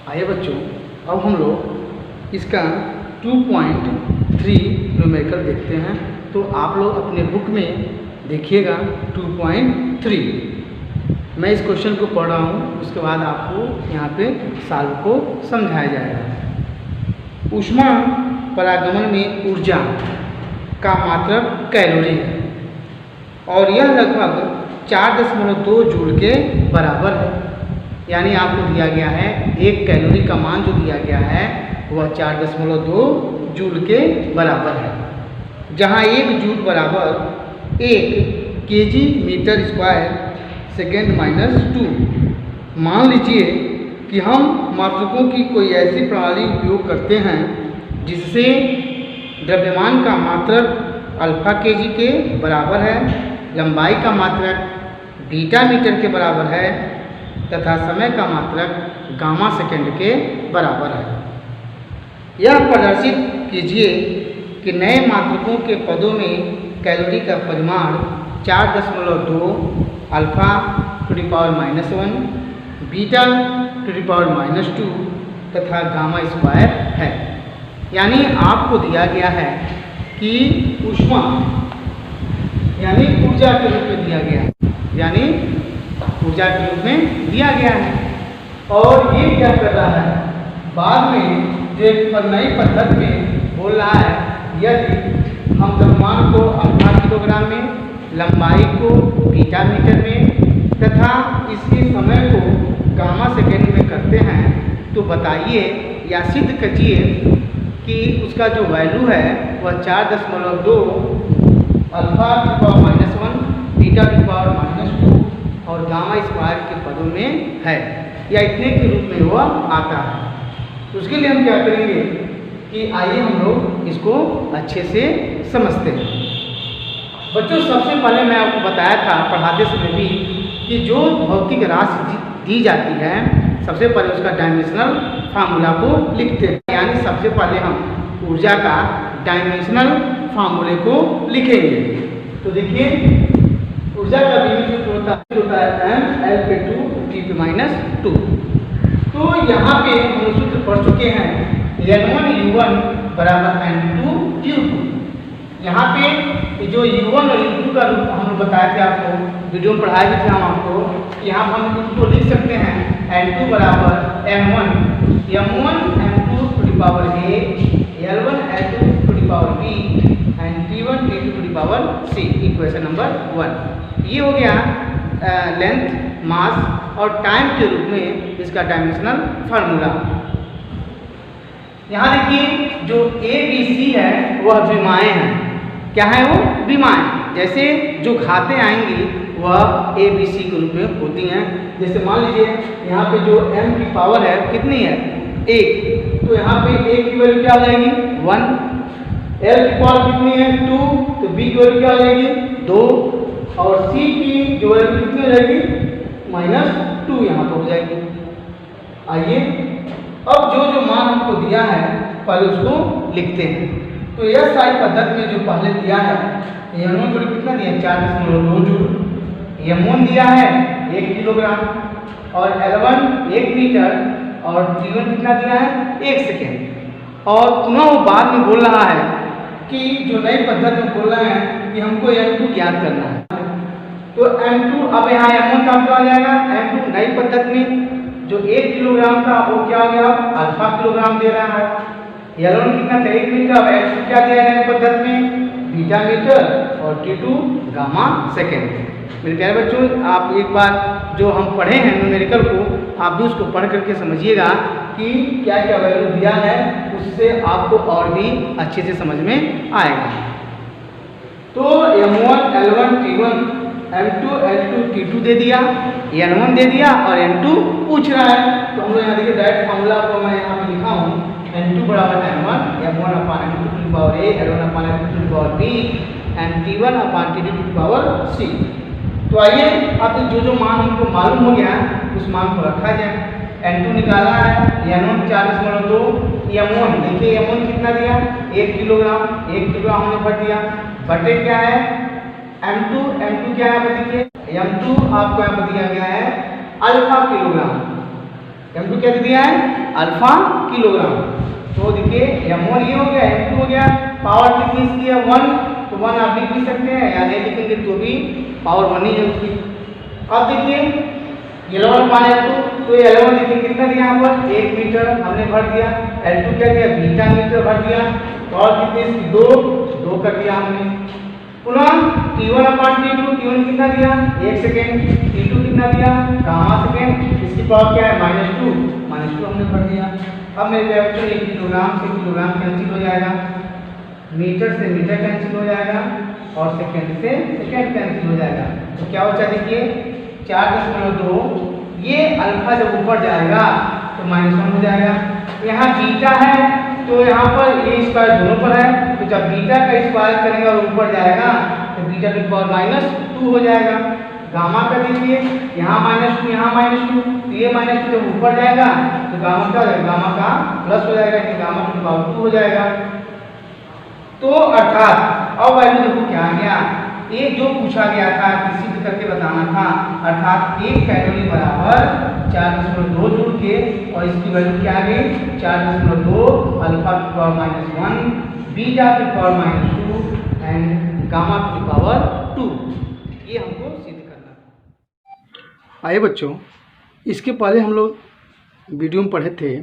आइए बच्चों, अब हम लोग इसका 2.3 न्यूमेरिकल देखते हैं। तो आप लोग अपने बुक में देखिएगा 2.3। मैं इस क्वेश्चन को पढ़ रहा हूँ, उसके बाद आपको यहाँ पे सॉल्व को समझाया जाएगा। ऊष्मा परागमन में ऊर्जा का मात्रक कैलोरी है और यह लगभग 4.2 जूल के बराबर है। यानी आपको दिया गया है एक कैलोरी का मान जो दिया गया है वह 4.2 जूल के बराबर है, जहाँ 1 जूल बराबर 1 kg metre square second minus 2। मान लीजिए कि हम मात्रकों की कोई ऐसी प्रणाली उपयोग करते हैं जिससे द्रव्यमान का मात्रक अल्फा केजी के बराबर है, लंबाई का मात्रक बीटा मीटर के बराबर है तथा समय का मात्रक गामा सेकंड के बराबर है। यह प्रदर्शित कीजिए कि नए मात्रकों के पदों में कैलोरी का परिमाण 4.2 alpha two the power -1, beta two the power -2 तथा गामा स्क्वायर है। यानी आपको दिया गया है कि ऊष्मा यानी ऊर्जा के रूप में दिया गया है, यानी ऊर्जा के रूप में दिया गया है। और ये क्या कर रहा है, बाद में जो एक नई पद्धति में बोल रहा है, यदि हम द्रव्यमान को अल्फा किलोग्राम में, लंबाई को बीटा मीटर में तथा इसके समय को गामा सेकेंड में करते हैं तो बताइए या सिद्ध कीजिए कि उसका जो वैल्यू है वह 4.2 alpha two power -1, beta two power -2 और गामा स्क्वायर के पदों में है, या इतने के रूप में वह आता है। तो उसके लिए हम क्या करेंगे कि आइए हम लोग इसको अच्छे से समझते हैं। बच्चों, सबसे पहले मैं आपको बताया था पढ़ाते समय भी कि जो भौतिक राशि दी जाती है सबसे पहले उसका डायमेंशनल फार्मूला को लिखते हैं। यानी सबसे पहले हम ऊर्जा का डायमेंशनल फार्मूले को लिखेंगे। तो देखिए, ऊर्जा का यूनिट होता है m/2 तो यहाँ पे हम सूत्र पढ़ चुके हैं N1U1 बराबर N2U2। यहाँ पे जो U1 और U2 का रूप हमने बताया था आपको, वीडियो में पढ़ाया भी था हम आपको। यहाँ हम इसको लिख सकते हैं N2 बराबर M1 M2 to the power A, L1 L2 to the power B and T1 T2 to the power C। Equation number 1 ये हो गया लेंथ, मास और टाइम के रूप में इसका डायमेंशनल फार्मूला। यहाँ देखिए जो ABC है वह विमाएँ हैं। क्या है वो? विमाएँ। जैसे जो घातें आएंगी वह ABC के रूप में होती हैं। जैसे मान लीजिए यहाँ पे जो m की पावर है कितनी है? 1, तो यहाँ पे A की वैल्यू क्या आ जाएगी? 1। L की पावर कितनी है? 2, तो B की वैल्यू क्या आ जाएगी? 2 और C की जो वैल्यू कितनी हो जाएगी? -2 यहाँ पर हो जाएगी। आइए अब जो मान हमको दिया है पहले उसको लिखते हैं। तो यह सारी पद्धति में जो पहले दिया है N1 जो कितना दिया? 4.2 जूल। M1 दिया है 1 किलोग्राम और L1 1 मीटर और T1 कितना दिया है? 1 सेकेंड। और पुनः वो बाद में बोल रहा है कि जो नई पद्धति में बोल रहे हैं कि हमको M2 ज्ञात करना है। तो M2 अब यहाँ M1 का क्या आ जाएगा? M2 नई पद्धति में जो 1 किलोग्राम था वो क्या हो गया? अल्फा किलोग्राम दे रहा है। L1 कितना था? 1 मीटर। L2 क्या दिया है नई पद्धति में? बीटा मीटर और T2 गामा सेकेंड। मेरे प्यारे बच्चों, आप एक बार जो हम पढ़े हैं न्यूमेरिकल को आप भी उसको पढ़ करके समझिएगा कि क्या क्या वैल्यू दिया है, उससे आपको और भी अच्छे से समझ में आएगा। तो M1 L1 T1 M2 L2 T2 दे दिया, N1 दे दिया और N2 पूछ रहा है। तो हम लोग यहाँ देखिए डायरेक्ट फार्मूला को मैं यहाँ पे लिखा हूँ N2 बराबर M1 M1 upon M2 to the power A, L1 upon M2 to the power B and T1 upon T2 to the power C। तो आइए अब जो मान हमको मालूम हो गया उस मान को रखा जाए। N2 निकाला है, N1 4.2, M1 देखिए M1 कितना दिया? 1 किलोग्राम। 1 किलोग्राम हमने भर दिया, बटे क्या है? M2 क्या है? देखिए M2 आपको यहाँ पर दिया गया है अल्फा किलोग्राम। M2 वैल्यू क्या दे दिया है, अल्फा किलोग्राम। तो देखिए m1 ये हो गया, m2 हो गया, पावर कितनी इसकी है 1, तो 1 आप लिख भी सकते हैं या नहीं लिखेंगे तो भी पावर 1 ही है उसकी। अब देखिए L1 मान L2, तो ये L1 देखिए कितना दिया यहाँ पर 1 मीटर हमने भर दिया, L2 क्या दिया बीटा मीटर भर दिया, और कितने इसकी 2 कर दिया हमने। पुनः T1 अपान T2, T1 कितना दिया 1 सेकेंड, T2 कितना दिया गामा सेकेंड, इसकी पावर क्या है -2 हमने भर दिया। अब मेरे बच्चों ये किलोग्राम से किलोग्राम कैंसिल हो जाएगा, मीटर से मीटर कैंसिल हो जाएगा, और सेकेंड से सेकेंड कैंसिल हो जाएगा। तो क्या बचा देखिए 4.2, ये अल्फा जब ऊपर जाएगा तो -1 हो जाएगा। यहाँ बीटा है तो यहाँ पर ये स्क्वायर दोनों पर है, तो जब बीटा का स्क्वायर करेंगे और ऊपर जाएगा तो बीटा की पावर -2 हो जाएगा। गामा का देखिए यहाँ -2 यहाँ -2, तो ये -2 जब ऊपर जाएगा तो गामा का गामा का प्लस हो जाएगा, यानी गामा की पावर 2 हो जाएगा। तो अर्थात अब वैल्यू देखो क्या आ गया, ये जो पूछा गया था कि सिद्ध करके बताना था, अर्थात 1 कैलोरी बराबर 4.2 जूल के, और इसकी वैल्यू क्या आ गई 4.2 अल्फा की पावर -1, बीटा की पावर -2 एंड गामा की पावर 2। ये हमको सिद्ध करना था। आइए बच्चों, इसके पहले हम लोग वीडियो में पढ़े थे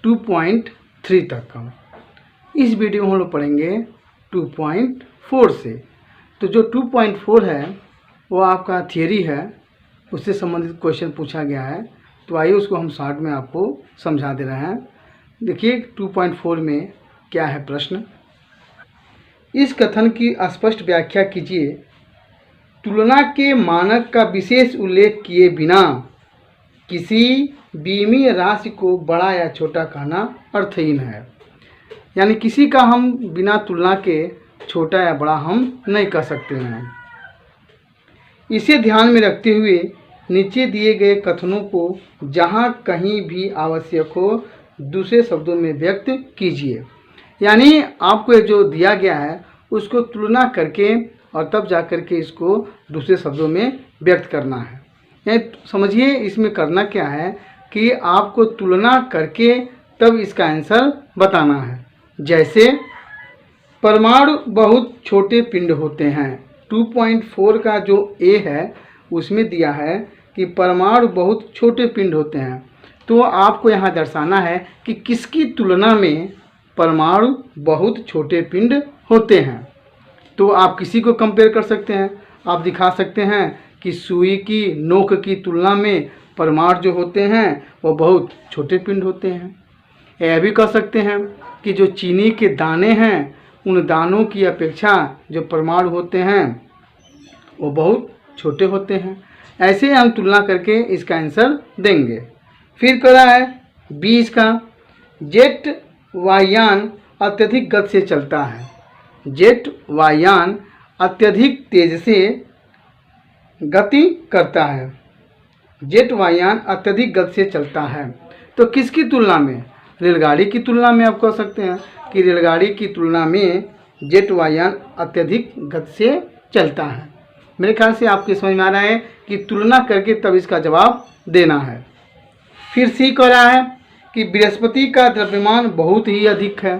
2.3 तक का। इस वीडियो में हम लोग पढ़ेंगे 2.4 से। तो जो 2.4 है वो आपका थियरी है, उससे संबंधित क्वेश्चन पूछा गया है। तो आइए उसको हम शॉर्ट में आपको समझा दे रहे हैं। देखिए 2.4 में क्या है प्रश्न। इस कथन की स्पष्ट व्याख्या कीजिए, तुलना के मानक का विशेष उल्लेख किए बिना किसी बीमीय राशि को बड़ा या छोटा कहना अर्थहीन है। यानी किसी का हम बिना तुलना के छोटा या बड़ा हम नहीं कह सकते हैं। इसे ध्यान में रखते हुए नीचे दिए गए कथनों को जहाँ कहीं भी आवश्यक हो दूसरे शब्दों में व्यक्त कीजिए। यानी आपको जो दिया गया है उसको तुलना करके और तब जा कर के इसको दूसरे शब्दों में व्यक्त करना है। यानी समझिए इसमें करना क्या है कि आपको तुलना करके तब इसका आंसर बताना है। जैसे परमाणु बहुत छोटे पिंड होते हैं। 2.4 का जो ए है उसमें दिया है कि परमाणु बहुत छोटे पिंड होते हैं। तो आपको यहाँ दर्शाना है कि किसकी तुलना में परमाणु बहुत छोटे पिंड होते हैं। तो आप किसी को कंपेयर कर सकते हैं। आप दिखा सकते हैं कि सुई की नोक की तुलना में परमाणु जो होते हैं वो बहुत छोटे पिंड होते हैं। यह भी कह सकते हैं कि जो चीनी के दाने हैं उन दानों की अपेक्षा जो परमाणु होते हैं वो बहुत छोटे होते हैं। ऐसे हम तुलना करके इसका आंसर देंगे। फिर कह रहा है 20 का, जेट वायुयान अत्यधिक गति से चलता है। जेट वायुयान अत्यधिक तेज से गति करता है। जेट वायुयान अत्यधिक गति से चलता है। तो किसकी तुलना में? रेलगाड़ी की तुलना में आप कह सकते हैं कि रेलगाड़ी की तुलना में जेट वायुयान अत्यधिक गति से चलता है। मेरे ख्याल से आपके समझ में आ रहा है कि तुलना करके तब इसका जवाब देना है। फिर सी कह रहा है कि बृहस्पति का द्रव्यमान बहुत ही अधिक है।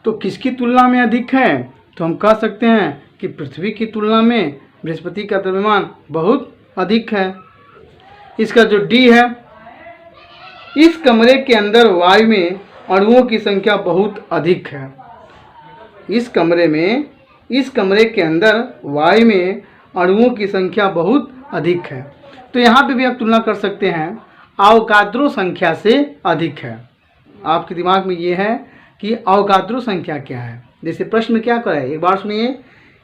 तो किसकी तुलना में अधिक है? तो हम कह सकते हैं कि पृथ्वी की तुलना में बृहस्पति का द्रव्यमान बहुत अधिक है। इसका जो डी है, इस कमरे के अंदर वायु में अणुओं की संख्या बहुत अधिक है। इस कमरे के अंदर वायु में अणुओं की संख्या बहुत अधिक है। तो यहाँ पे भी आप तुलना कर सकते हैं अवोगाद्रो संख्या से अधिक है। आपके दिमाग में ये है कि अवोगाद्रो संख्या क्या है। जैसे प्रश्न में क्या करा है, एक बार सुनिए।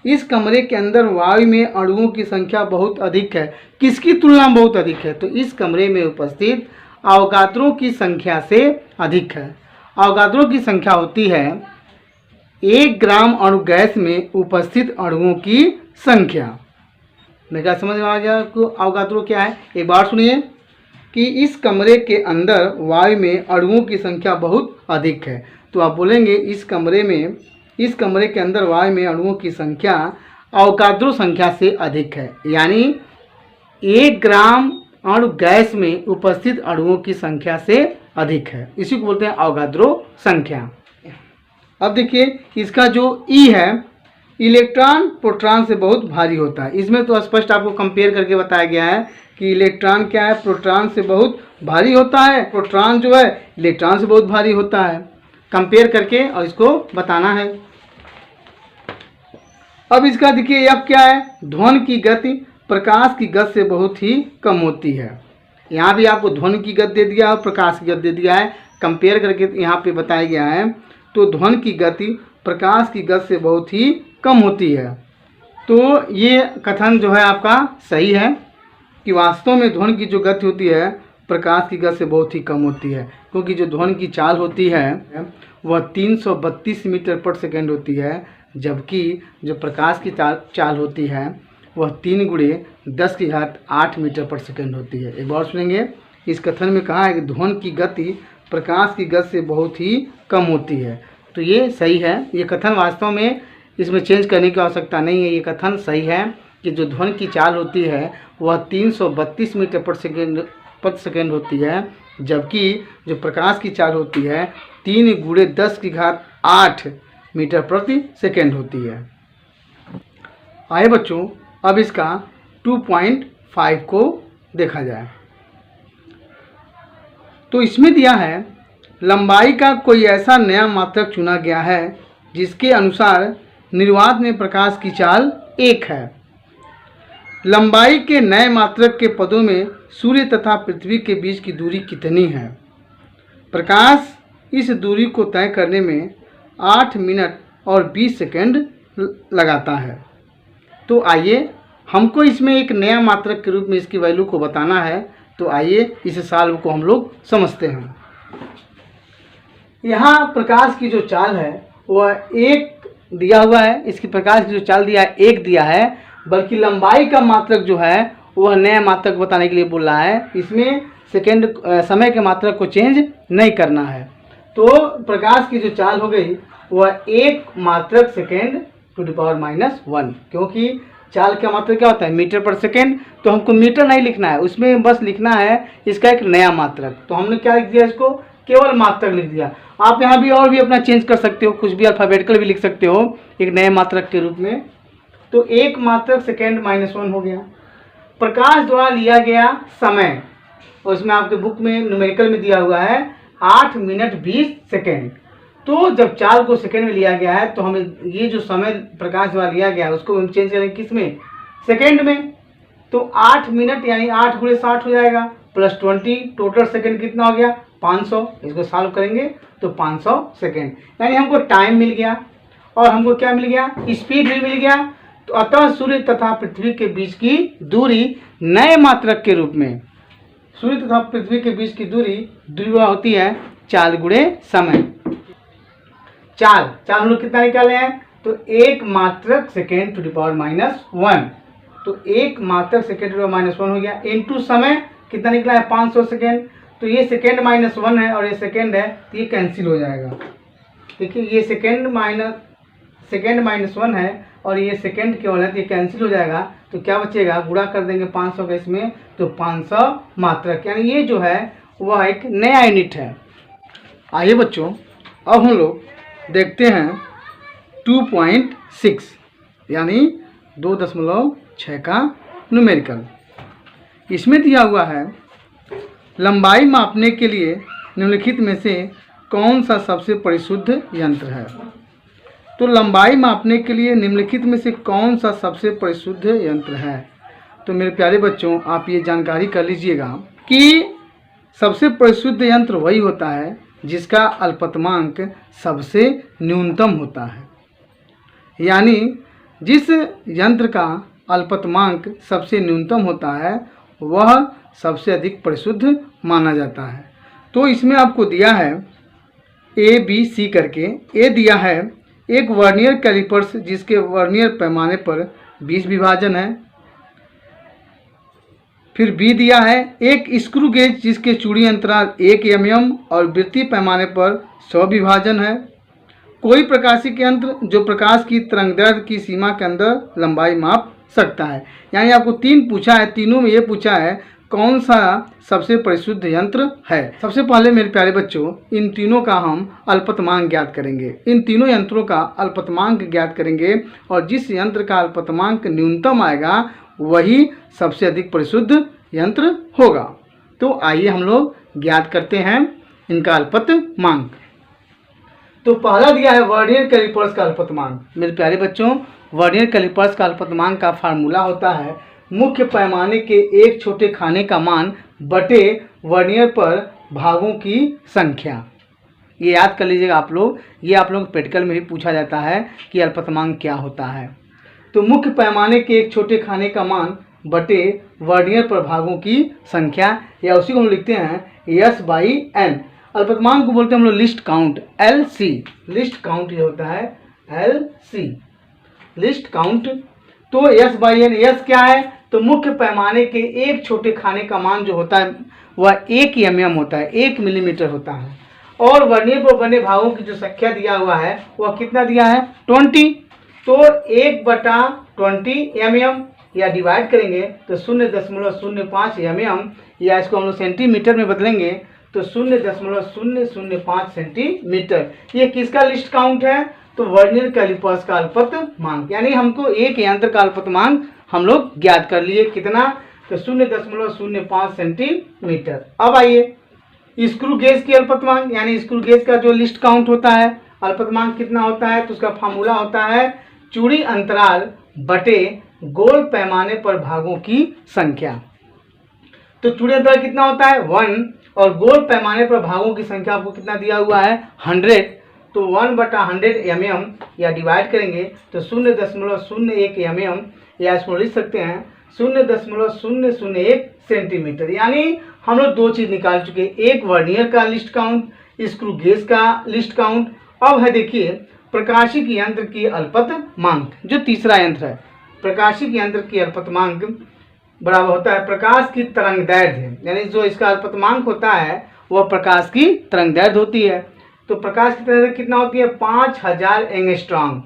इस कमरे के अंदर वायु में अणुओं की संख्या बहुत अधिक है। किसकी तुलना में बहुत अधिक है? तो इस कमरे में उपस्थित अवोगाद्रो की संख्या से अधिक है। अवोगाद्रो की संख्या होती है 1 ग्राम अणु गैस में उपस्थित अणुओं की संख्या। मेरे क्या समझ में आ गया आपको अवोगाद्रो क्या है? एक बार सुनिए कि इस कमरे के अंदर वायु में अणुओं की संख्या बहुत अधिक है। तो आप बोलेंगे इस कमरे के अंदर वायु में अणुओं की संख्या अवोगाद्रो संख्या से अधिक है। यानी 1 ग्राम अणु गैस में उपस्थित अणुओं की संख्या से अधिक है। इसी को बोलते हैं अवोगाद्रो संख्या। अब देखिए इसका जो ई है, इलेक्ट्रॉन प्रोटॉन से बहुत भारी होता है। इसमें तो स्पष्ट आपको कंपेयर करके बताया गया है कि इलेक्ट्रॉन क्या है, प्रोटॉन से बहुत भारी होता है, प्रोटॉन जो है इलेक्ट्रॉन से बहुत भारी होता है, कंपेयर करके और इसको बताना है। अब इसका देखिए अब क्या है, ध्वनि की गति प्रकाश की गति से बहुत ही कम होती है। यहाँ भी आपको ध्वनि की गति दे दिया और प्रकाश की गति दे दिया है, कंपेयर करके यहाँ पे बताया गया है। तो ध्वनि की गति प्रकाश की गति से बहुत ही कम होती है। तो ये कथन जो है आपका सही है कि वास्तव में ध्वनि की जो गति होती है प्रकाश की गति से बहुत ही कम होती है, क्योंकि जो ध्वनि की चाल होती है वह 332 मीटर पर सेकेंड होती है, जबकि जो प्रकाश की चाल होती है वह 3 × 10⁸ मीटर पर सेकेंड होती है। एक बार सुनेंगे, इस कथन में कहा है कि ध्वनि की गति प्रकाश की गति से बहुत ही कम होती है। तो ये सही है, ये कथन वास्तव में इसमें चेंज करने की आवश्यकता नहीं है। ये कथन सही है कि जो ध्वनि की चाल होती है वह 332 मीटर पर सेकेंड होती है, जबकि जो प्रकाश की चाल होती है 3 × 10⁸ मीटर प्रति सेकेंड होती है। आइए बच्चों, अब इसका 2.5 को देखा जाए। तो इसमें दिया है लंबाई का कोई ऐसा नया मात्रक चुना गया है जिसके अनुसार निर्वात में प्रकाश की चाल 1 है। लंबाई के नए मात्रक के पदों में सूर्य तथा पृथ्वी के बीच की दूरी कितनी है? प्रकाश इस दूरी को तय करने में 8 मिनट और 20 सेकंड लगाता है। तो आइए हमको इसमें एक नया मात्रक के रूप में इसकी वैल्यू को बताना है। तो आइए इस सवाल को हम लोग समझते हैं। यहाँ प्रकाश की जो चाल है वह 1 दिया हुआ है। इसकी प्रकाश की जो चाल दिया है 1 दिया है, बल्कि लंबाई का मात्रक जो है वह नया मात्रक बताने के लिए बोल रहा है। इसमें सेकेंड समय के मात्रक को चेंज नहीं करना है। तो प्रकाश की जो चाल हो गई वह 1 मात्रक सेकेंड (10⁻⁻1), क्योंकि चाल का मात्रक क्या होता है, मीटर पर सेकेंड। तो हमको मीटर नहीं लिखना है, उसमें बस लिखना है इसका एक नया मात्रक। तो हमने क्या लिख दिया, इसको केवल मात्रक लिख दिया। आप यहाँ भी और भी अपना चेंज कर सकते हो, कुछ भी अल्फ़ाबेटिकल भी लिख सकते हो एक नए मात्रक के रूप में। तो 1 मात्रक सेकेंड (-1) हो गया। प्रकाश द्वारा लिया गया समय, और इसमें आपके बुक में न्यूमेरिकल में दिया हुआ है 8 मिनट 20 सेकेंड। तो जब चाल को सेकेंड में लिया गया है तो हमें ये जो समय प्रकाश द्वारा लिया गया है उसको हम चेंज करेंगे किस में, सेकेंड में। तो 8 मिनट यानी 8 × 60 हो जाएगा, प्लस 20, टोटल सेकेंड कितना हो गया 500। इसको सॉल्व करेंगे तो 500 सेकेंड, यानी हमको टाइम मिल गया और हमको क्या मिल गया, स्पीड भी मिल गया। तो अतः सूर्य तथा पृथ्वी के बीच की दूरी नए मात्रक के रूप में, सूर्य तथा पृथ्वी के बीच की दूरी होती है चाल × समय। चाल हम लोग कितना निकाले हैं, तो 1 मात्रक सेकेंड (10⁻⁻1). तो 1 मात्रक सेकेंड (10⁻⁻1) हो गया, इनटू समय कितना निकला है 500 सेकेंड। तो ये सेकेंड -1 है और ये सेकेंड है, तो ये कैंसिल हो जाएगा। देखिए ये सेकेंड -1 है और ये सेकेंड केवल है, तो ये कैंसिल हो जाएगा। तो क्या बचेगा, गुणा कर देंगे 500 का इसमें, तो 500 मात्रक, यानी ये जो है वह एक नया यूनिट है। आइए बच्चों, अब हम लोग देखते हैं 2.6 यानी 2.6 का न्यूमेरिकल। इसमें दिया हुआ है लंबाई मापने के लिए निम्नलिखित में से कौन सा सबसे परिशुद्ध यंत्र है। तो लंबाई मापने के लिए निम्नलिखित में से कौन सा सबसे परिशुद्ध यंत्र है। तो मेरे प्यारे बच्चों, आप ये जानकारी कर लीजिएगा कि सबसे परिशुद्ध यंत्र वही होता है जिसका अल्पतमांक सबसे न्यूनतम होता है, यानी जिस यंत्र का अल्पतमांक सबसे न्यूनतम होता है वह सबसे अधिक परिशुद्ध माना जाता है। तो इसमें आपको दिया है ABC करके। ए दिया है एक वर्नियर कैलिपर्स जिसके वर्नियर पैमाने पर 20 विभाजन है। फिर बी दिया है एक स्क्रू गेज जिसके चूड़ी अंतराल 1 mm और वृत्तीय पैमाने पर 100 विभाजन है। कोई प्रकाशिक यंत्र जो प्रकाश की तरंगदैर्घ्य की सीमा के अंदर लंबाई माप सकता है। यानी आपको 3 पूछा है, तीनों में ये पूछा है कौन सा सबसे परिशुद्ध यंत्र है। सबसे पहले मेरे प्यारे बच्चों, इन तीनों का हम अल्पतमांक ज्ञात करेंगे। इन तीनों यंत्रों का अल्पतमांक ज्ञात करेंगे और जिस यंत्र का अल्पतमांक न्यूनतम आएगा वही सबसे अधिक परिशुद्ध यंत्र होगा। तो आइए हम लोग ज्ञात करते हैं इनका अल्पतमांक। तो पहला दिया है वर्नियर कैलिपर्स का अल्पतमांक। मेरे प्यारे बच्चों, वर्नियर कैलिपर्स का अल्पतमांक का फार्मूला होता है मुख्य पैमाने के एक छोटे खाने का मान बटे वर्नियर पर भागों की संख्या। ये याद कर लीजिएगा आप लोग, ये आप लोग प्रैक्टिकल में भी पूछा जाता है कि अल्पतमांक क्या होता है। तो मुख्य पैमाने के एक छोटे खाने का मान बटे वर्नियर पर भागों की संख्या, या उसी को हम लिखते हैं S/N। अल्पतमांक को बोलते हैं हम लोग list count, LC। List count ये होता है LC, लिस्ट काउंट। तो S/N, S क्या है? तो मुख्य पैमाने के एक छोटे खाने का मान जो होता है वह 1 mm होता है, 1 मिलीमीटर होता है। और वर्नियर पर बने भागों की जो संख्या दिया हुआ है वह कितना दिया है? 20। तो 1/20 mm, या डिवाइड करेंगे तो 0.05 mm, या इसको हम लोग सेंटीमीटर में बदलेंगे तो 0.005 सेंटीमीटर। ये किसका लिस्ट काउंट है? तो वर्नियर कैलिपर्स का अल्पतमांक। यानी हमको एक यंत्र का अल्पतमांक हम लोग ज्ञात कर लिए, कितना? तो 0.05 सेंटीमीटर। अब आइए स्क्रू गेज की अल्पतमांक, यानी स्क्रू गेज का जो लिस्ट काउंट होता है, अल्पतमांक कितना होता है? तो उसका फार्मूला होता है चूड़ी अंतराल बटे गोल पैमाने पर भागों की संख्या। तो चूड़ी अंतराल कितना होता है? 1, और गोल पैमाने पर भागों की संख्या आपको कितना दिया हुआ है? 100। तो 1/100 mm, या डिवाइड करेंगे तो 0.01 mm, या इसको लिख सकते हैं 0.001 सेंटीमीटर। यानी हम लोग दो चीज निकाल चुके हैं, एक वर्नियर का लिस्ट काउंट, स्क्रू गेज का लिस्ट काउंट। अब है देखिए प्रकाशिक यंत्र की अल्पतमांक, जो तीसरा यंत्र है। प्रकाशिक यंत्र की अल्पतमांक बराबर होता है प्रकाश की तरंगदैर्ध्य, यानी जो इसका अल्पतमांक होता है वह प्रकाश की तरंगदैर्ध्य होती है। तो प्रकाश की तरंगदैर्ध्य कितना होती है? 5000 एंगस्ट्रॉम,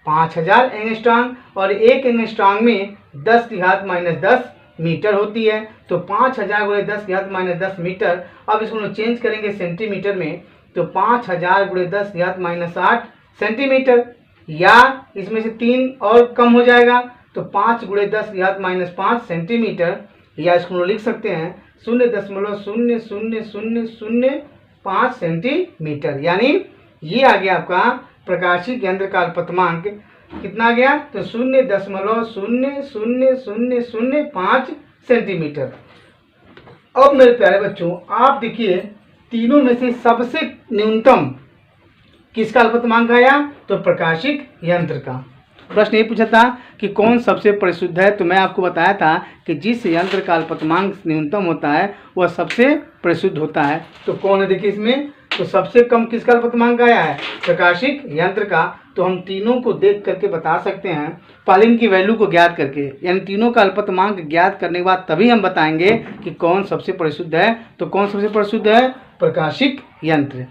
5000 एंगस्ट्रॉम, और एक एंगस्ट्रॉम में 10⁻⁻10 मीटर होती है। तो 5000 × 10⁻⁻10 मीटर। अब इसको हम चेंज करेंगे सेंटीमीटर में तो 5000 × 10⁻⁻8 सेंटीमीटर, या इसमें से 3 और कम हो जाएगा तो 5 × 10⁻⁻5 सेंटीमीटर, या इसको लिख सकते हैं 0.00005 सेंटीमीटर। यानी ये आ गया आपका प्रकाशिक यंत्र का अल्पतमांक। कितना आ गया? तो 0.00005 सेंटीमीटर। अब मेरे प्यारे बच्चों, आप देखिए तीनों में से सबसे न्यूनतम किसका अल्पतमांक आया? तो प्रकाशिक यंत्र का। प्रश्न ये पूछा था कि कौन सबसे परिशुद्ध है, तो मैं आपको बताया था कि जिस यंत्र का अल्पतमांक न्यूनतम होता है वह सबसे परिशुद्ध होता है। तो कौन है देखिए इसमें? तो सबसे कम किसका अल्पतमांक आया है? प्रकाशिक यंत्र का। तो हम तीनों को देख करके बता सकते हैं, पहले इनकी वैल्यू को ज्ञात करके, यानी तीनों का अल्पतमांक ज्ञात करने के बाद तभी हम बताएंगे कि कौन सबसे परिशुद्ध है। तो कौन सबसे परिशुद्ध है? प्रकाशिक यंत्र।